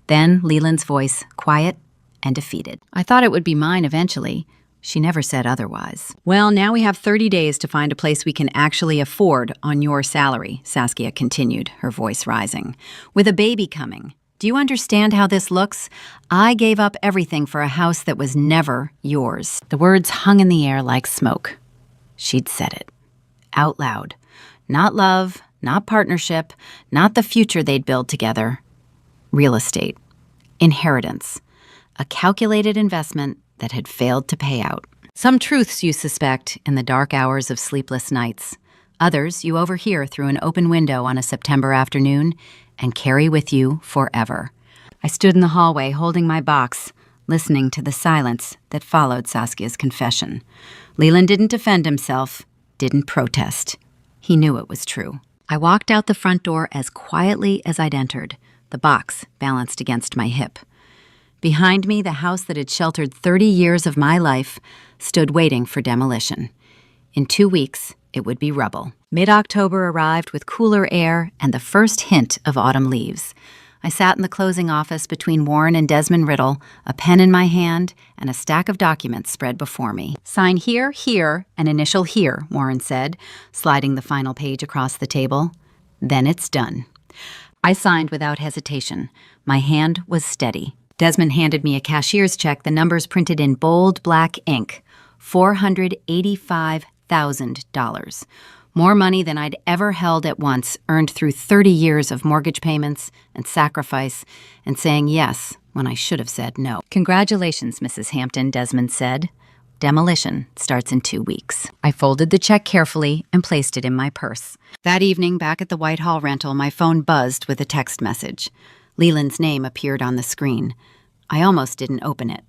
Then Leland's voice, quiet and defeated. "I thought it would be mine eventually." She never said otherwise. "Well, now we have 30 days to find a place we can actually afford on your salary," Saskia continued, her voice rising. "With a baby coming. Do you understand how this looks? I gave up everything for a house that was never yours." The words hung in the air like smoke. She'd said it. Out loud. Not love, not partnership, not the future they'd build together. Real estate. Inheritance. A calculated investment that had failed to pay out. Some truths you suspect in the dark hours of sleepless nights. Others you overhear through an open window on a September afternoon and carry with you forever. I stood in the hallway holding my box, listening to the silence that followed Saskia's confession. Leland didn't defend himself, didn't protest. He knew it was true. I walked out the front door as quietly as I'd entered, the box balanced against my hip. Behind me, the house that had sheltered 30 years of my life stood waiting for demolition. In 2 weeks, it would be rubble. Mid-October arrived with cooler air and the first hint of autumn leaves. I sat in the closing office between Warren and Desmond Riddle, a pen in my hand and a stack of documents spread before me. "Sign here, here, and initial here," Warren said, sliding the final page across the table. "Then it's done." I signed without hesitation. My hand was steady. Desmond handed me a cashier's check, the numbers printed in bold black ink. $485,000. More money than I'd ever held at once, earned through 30 years of mortgage payments and sacrifice and saying yes when I should have said no. "Congratulations, Mrs. Hampton," Desmond said. "Demolition starts in 2 weeks." I folded the check carefully and placed it in my purse. That evening, back at the Whitehall rental, my phone buzzed with a text message. Leland's name appeared on the screen. I almost didn't open it,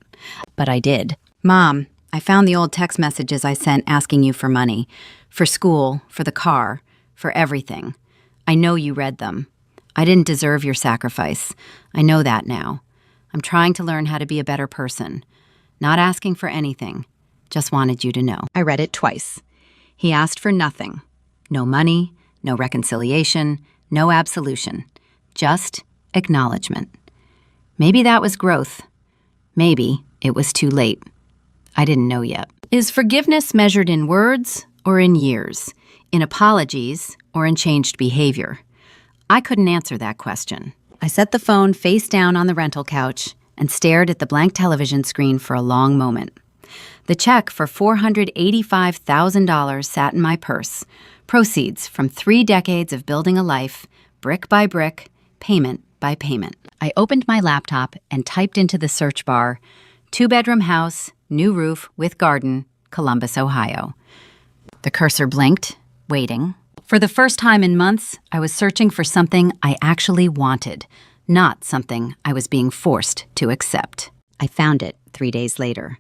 but I did. "Mom, I found the old text messages I sent asking you for money. For school, for the car, for everything. I know you read them. I didn't deserve your sacrifice. I know that now. I'm trying to learn how to be a better person. Not asking for anything. Just wanted you to know." I read it twice. He asked for nothing. No money, no reconciliation, no absolution. Just acknowledgement. Maybe that was growth. Maybe it was too late. I didn't know yet. Is forgiveness measured in words or in years? In apologies or in changed behavior? I couldn't answer that question. I set the phone face down on the rental couch and stared at the blank television screen for a long moment. The check for $485,000 sat in my purse, proceeds from 3 decades of building a life, brick by brick, payment by payment. I opened my laptop and typed into the search bar, 2-bedroom house, new roof with garden, Columbus, Ohio. The cursor blinked, waiting. For the first time in months, I was searching for something I actually wanted, not something I was being forced to accept. I found it 3 days later.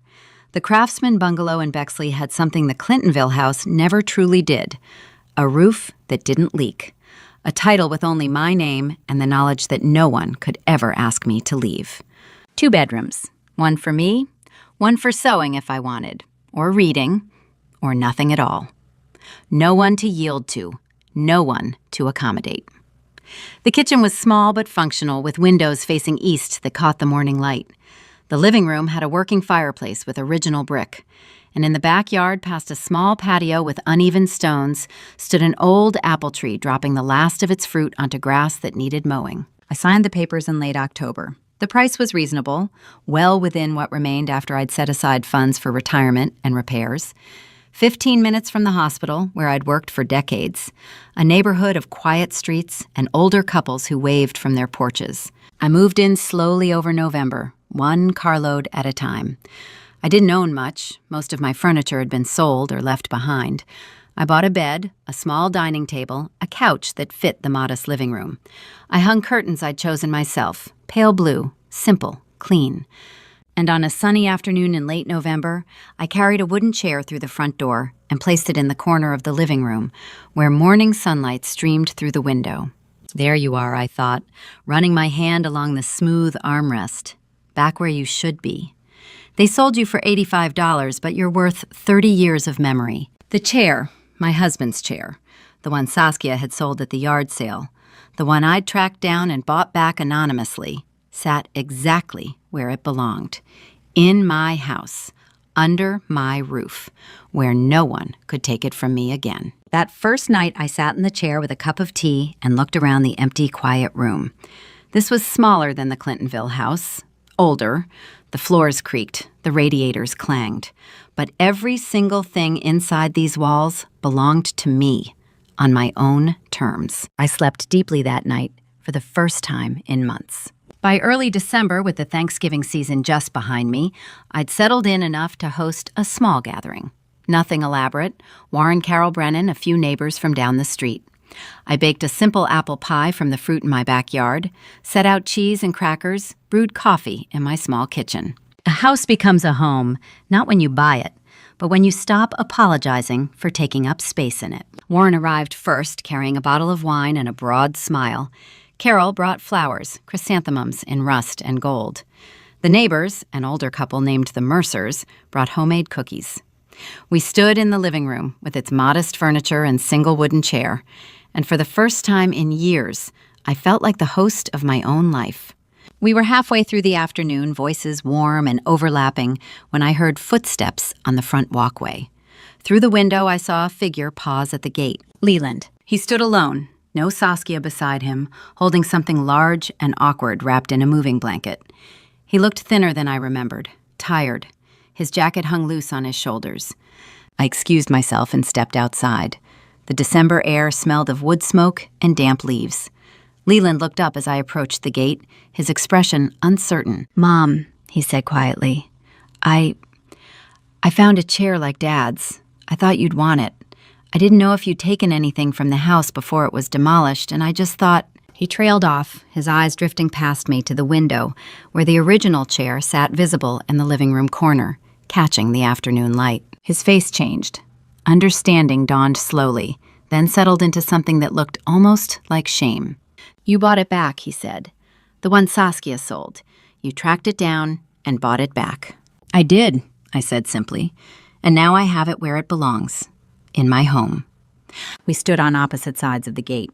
The Craftsman bungalow in Bexley had something the Clintonville house never truly did. A roof that didn't leak. A title with only my name and the knowledge that no one could ever ask me to leave. 2 bedrooms. One for me, one for sewing if I wanted, or reading, or nothing at all. No one to yield to, no one to accommodate. The kitchen was small but functional, with windows facing east that caught the morning light. The living room had a working fireplace with original brick, and in the backyard, past a small patio with uneven stones, stood an old apple tree dropping the last of its fruit onto grass that needed mowing. I signed the papers in late October. The price was reasonable, well within what remained after I'd set aside funds for retirement and repairs. 15 minutes from the hospital, where I'd worked for decades. A neighborhood of quiet streets and older couples who waved from their porches. I moved in slowly over November, 1 carload at a time. I didn't own much. Most of my furniture had been sold or left behind. I bought a bed, a small dining table, a couch that fit the modest living room. I hung curtains I'd chosen myself, pale blue, simple, clean. And on a sunny afternoon in late November, I carried a wooden chair through the front door and placed it in the corner of the living room, where morning sunlight streamed through the window. There you are, I thought, running my hand along the smooth armrest, back where you should be. They sold you for $85, but you're worth 30 years of memory. The chair, my husband's chair, the one Saskia had sold at the yard sale, the one I'd tracked down and bought back anonymously, sat exactly where it belonged, in my house, under my roof, where no one could take it from me again. That first night, I sat in the chair with a cup of tea and looked around the empty, quiet room. This was smaller than the Clintonville house, older. The floors creaked, the radiators clanged. But every single thing inside these walls belonged to me, on my own terms. I slept deeply that night for the first time in months. By early December, with the Thanksgiving season just behind me, I'd settled in enough to host a small gathering. Nothing elaborate. Warren Carol Brennan, a few neighbors from down the street. I baked a simple apple pie from the fruit in my backyard, set out cheese and crackers, brewed coffee in my small kitchen. A house becomes a home, not when you buy it, but when you stop apologizing for taking up space in it. Warren arrived first, carrying a bottle of wine and a broad smile. Carol brought flowers, chrysanthemums in rust and gold. The neighbors, an older couple named the Mercers, brought homemade cookies. We stood in the living room with its modest furniture and single wooden chair, and for the first time in years, I felt like the host of my own life. We were halfway through the afternoon, voices warm and overlapping, when I heard footsteps on the front walkway. Through the window, I saw a figure pause at the gate. Leland. He stood alone, no Saskia beside him, holding something large and awkward wrapped in a moving blanket. He looked thinner than I remembered, tired. His jacket hung loose on his shoulders. I excused myself and stepped outside. The December air smelled of wood smoke and damp leaves. Leland looked up as I approached the gate, his expression uncertain. "Mom," he said quietly, I found a chair like Dad's. I thought you'd want it. I didn't know if you'd taken anything from the house before it was demolished, and I just thought—" He trailed off, his eyes drifting past me to the window, where the original chair sat visible in the living room corner, catching the afternoon light. His face changed. Understanding dawned slowly, then settled into something that looked almost like shame. "You bought it back," he said. "The one Saskia sold. You tracked it down and bought it back." "I did," I said simply, "and now I have it where it belongs, in my home." We stood on opposite sides of the gate.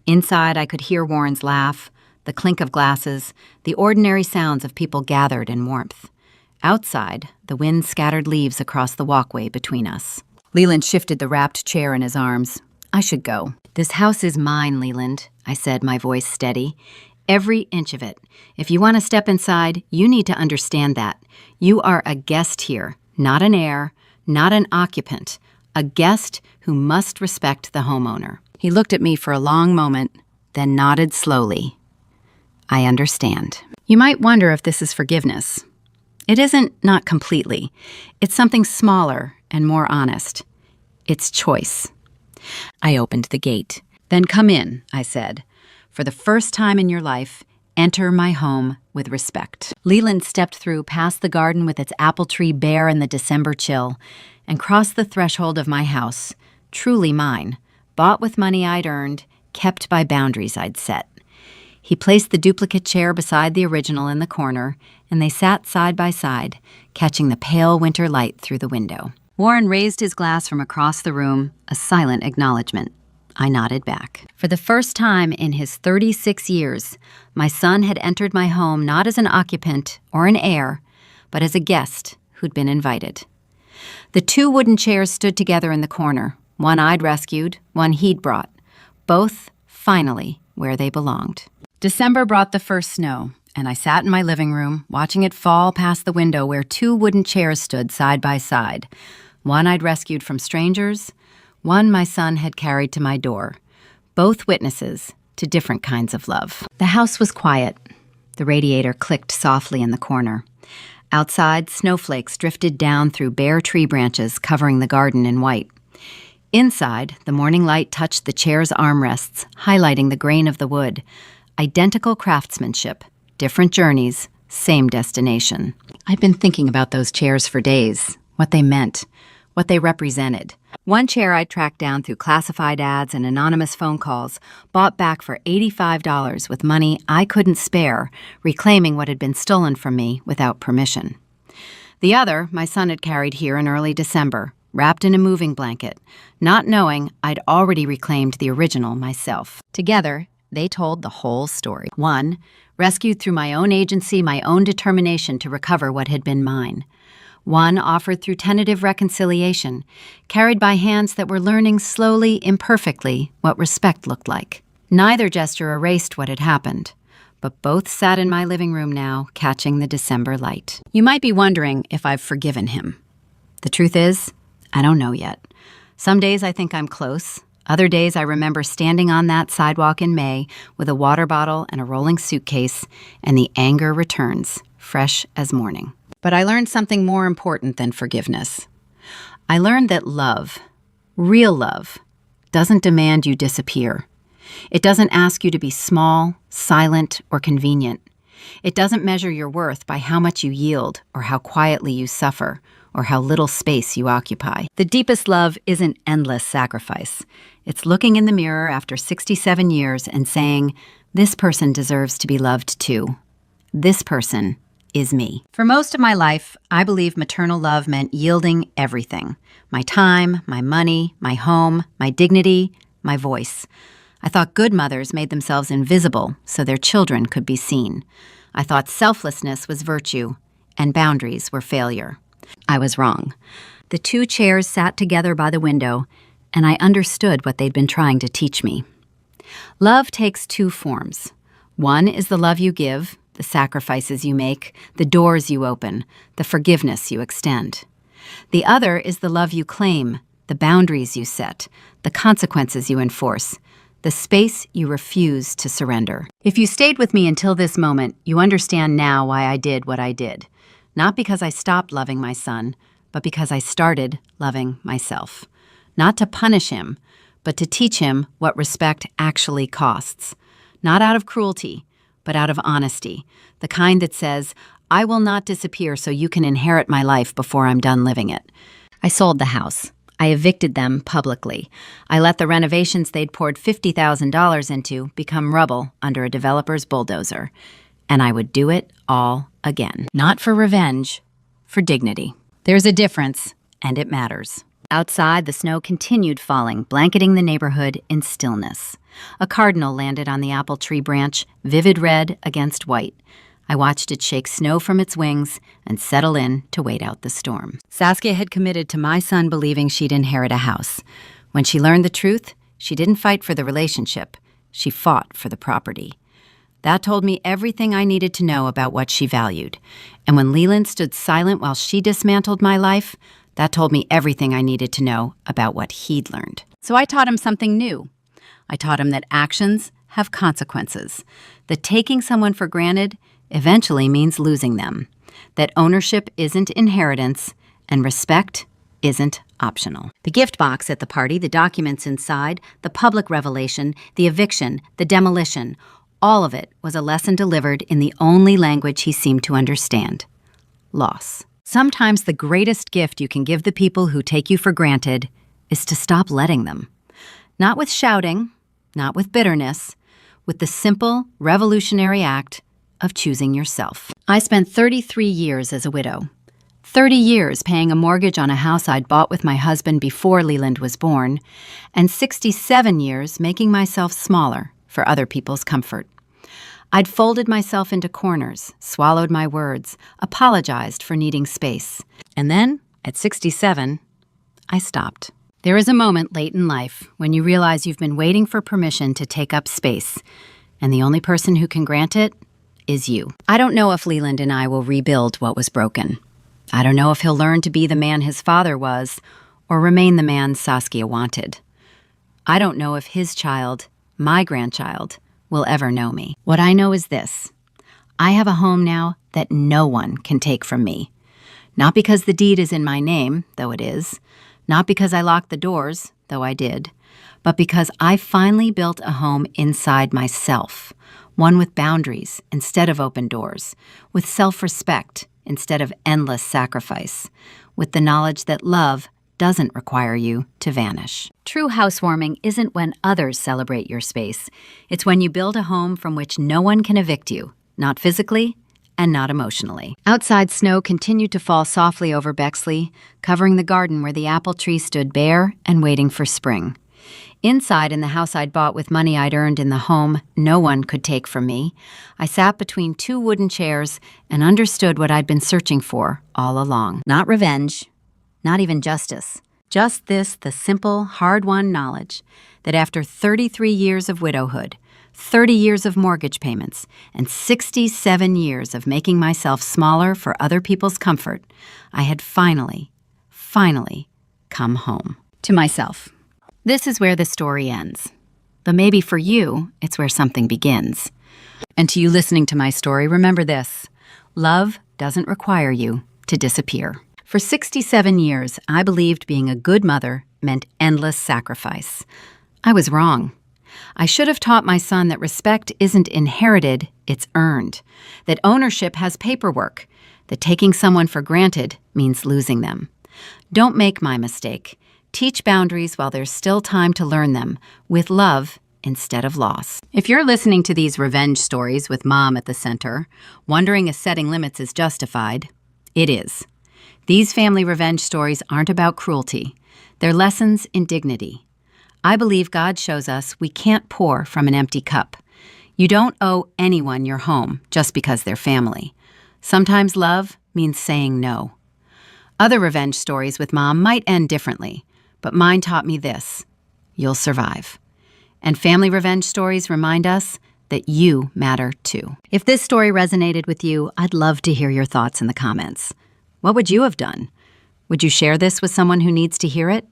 Inside, I could hear Warren's laugh, the clink of glasses, the ordinary sounds of people gathered in warmth. Outside, the wind scattered leaves across the walkway between us. Leland shifted the wrapped chair in his arms. "I should go." "This house is mine, Leland," I said, my voice steady. "Every inch of it. If you want to step inside, you need to understand that. You are a guest here, not an heir, not an occupant. A guest who must respect the homeowner." He looked at me for a long moment, then nodded slowly. "I understand." You might wonder if this is forgiveness. It isn't, not completely. It's something smaller and more honest. It's choice. I opened the gate. "Then come in," I said. "For the first time in your life, enter my home with respect." Leland stepped through past the garden with its apple tree bare in the December chill and crossed the threshold of my house, truly mine, bought with money I'd earned, kept by boundaries I'd set. He placed the duplicate chair beside the original in the corner, and they sat side by side, catching the pale winter light through the window. Warren raised his glass from across the room, a silent acknowledgement. I nodded back. For the first time in his 36 years, my son had entered my home not as an occupant or an heir, but as a guest who'd been invited. The two wooden chairs stood together in the corner, one I'd rescued, one he'd brought, both, finally, where they belonged. December brought the first snow, and I sat in my living room, watching it fall past the window where two wooden chairs stood side by side. One I'd rescued from strangers, one my son had carried to my door, both witnesses to different kinds of love. The house was quiet. The radiator clicked softly in the corner. Outside, snowflakes drifted down through bare tree branches covering the garden in white. Inside, the morning light touched the chair's armrests, highlighting the grain of the wood. Identical craftsmanship, different journeys, same destination. I've been thinking about those chairs for days, what they meant, what they represented. One chair I tracked down through classified ads and anonymous phone calls, bought back for $85 with money I couldn't spare, reclaiming what had been stolen from me without permission. The other, my son had carried here in early December, wrapped in a moving blanket, not knowing I'd already reclaimed the original myself. Together, they told the whole story. One, rescued through my own agency, my own determination to recover what had been mine. One offered through tentative reconciliation, carried by hands that were learning slowly, imperfectly, what respect looked like. Neither gesture erased what had happened, but both sat in my living room now, catching the December light. You might be wondering if I've forgiven him. The truth is, I don't know yet. Some days I think I'm close. Other days I remember standing on that sidewalk in May with a water bottle and a rolling suitcase, and the anger returns, fresh as morning. But I learned something more important than forgiveness. I learned that love, real love, doesn't demand you disappear. It doesn't ask you to be small, silent, or convenient. It doesn't measure your worth by how much you yield or how quietly you suffer, or how little space you occupy. The deepest love isn't endless sacrifice. It's looking in the mirror after 67 years and saying, this person deserves to be loved too. This person is me. For most of my life, I believe maternal love meant yielding everything. My time, my money, my home, my dignity, my voice. I thought good mothers made themselves invisible so their children could be seen. I thought selflessness was virtue and boundaries were failure. I was wrong. The two chairs sat together by the window, and I understood what they'd been trying to teach me. Love takes two forms. One is the love you give, the sacrifices you make, the doors you open, the forgiveness you extend. The other is the love you claim, the boundaries you set, the consequences you enforce, the space you refuse to surrender. If you stayed with me until this moment, you understand now why I did what I did. Not because I stopped loving my son, but because I started loving myself. Not to punish him, but to teach him what respect actually costs. Not out of cruelty, but out of honesty, the kind that says, I will not disappear so you can inherit my life before I'm done living it. I sold the house. I evicted them publicly. I let the renovations they'd poured $50,000 into become rubble under a developer's bulldozer. And I would do it all again. Not for revenge, for dignity. There's a difference, and it matters. Outside, the snow continued falling, blanketing the neighborhood in stillness. A cardinal landed on the apple tree branch, vivid red against white. I watched it shake snow from its wings and settle in to wait out the storm. Saskia had committed to my son believing she'd inherit a house. When she learned the truth, she didn't fight for the relationship. She fought for the property. That told me everything I needed to know about what she valued. And when Leland stood silent while she dismantled my life, that told me everything I needed to know about what he'd learned. So I taught him something new. I taught him that actions have consequences, that taking someone for granted eventually means losing them, that ownership isn't inheritance, and respect isn't optional. The gift box at the party, the documents inside, the public revelation, the eviction, the demolition, all of it was a lesson delivered in the only language he seemed to understand: loss. Sometimes the greatest gift you can give the people who take you for granted is to stop letting them. Not with shouting, not with bitterness, with the simple, revolutionary act of choosing yourself. I spent 33 years as a widow. 30 years paying a mortgage on a house I'd bought with my husband before Leland was born, and 67 years making myself smaller for other people's comfort. I'd folded myself into corners, swallowed my words, apologized for needing space. And then, at 67, I stopped. There is a moment late in life when you realize you've been waiting for permission to take up space, and the only person who can grant it is you. I don't know if Leland and I will rebuild what was broken. I don't know if he'll learn to be the man his father was, or remain the man Saskia wanted. I don't know if his child, my grandchild, will ever know me. What I know is this: I have a home now that no one can take from me. Not because the deed is in my name, though it is, Not because I locked the doors, though I did, but because I finally built a home inside myself, one with boundaries instead of open doors, with self-respect instead of endless sacrifice, with the knowledge that love doesn't require you to vanish. True housewarming isn't when others celebrate your space. It's when you build a home from which no one can evict you, not physically and not emotionally. Outside snow continued to fall softly over Bexley, covering the garden where the apple tree stood bare and waiting for spring. Inside, in the house I'd bought with money I'd earned in the home no one could take from me, I sat between two wooden chairs and understood what I'd been searching for all along. Not revenge, not even justice. Just this, the simple, hard-won knowledge that after 33 years of widowhood, 30 years of mortgage payments, and 67 years of making myself smaller for other people's comfort, I had finally come home to myself. This is where the story ends. But maybe for you, it's where something begins. And to you listening to my story, remember this: love doesn't require you to disappear. For 67 years, I believed being a good mother meant endless sacrifice. I was wrong. I should have taught my son that respect isn't inherited, it's earned. That ownership has paperwork. That taking someone for granted means losing them. Don't make my mistake. Teach boundaries while there's still time to learn them, with love instead of loss. If you're listening to these revenge stories with Mom at the center, wondering if setting limits is justified, it is. These family revenge stories aren't about cruelty. They're lessons in dignity. I believe God shows us we can't pour from an empty cup. You don't owe anyone your home just because they're family. Sometimes love means saying no. Other revenge stories with Mom might end differently, but mine taught me this: you'll survive. And family revenge stories remind us that you matter too. If this story resonated with you, I'd love to hear your thoughts in the comments. What would you have done? Would you share this with someone who needs to hear it?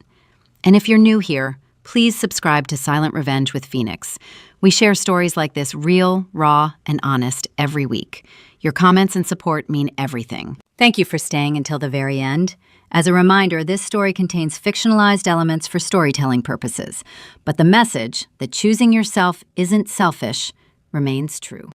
And if you're new here, please subscribe to Silent Revenge with Phoenix. We share stories like this real, raw, and honest every week. Your comments and support mean everything. Thank you for staying until the very end. As a reminder, this story contains fictionalized elements for storytelling purposes, but the message that choosing yourself isn't selfish remains true.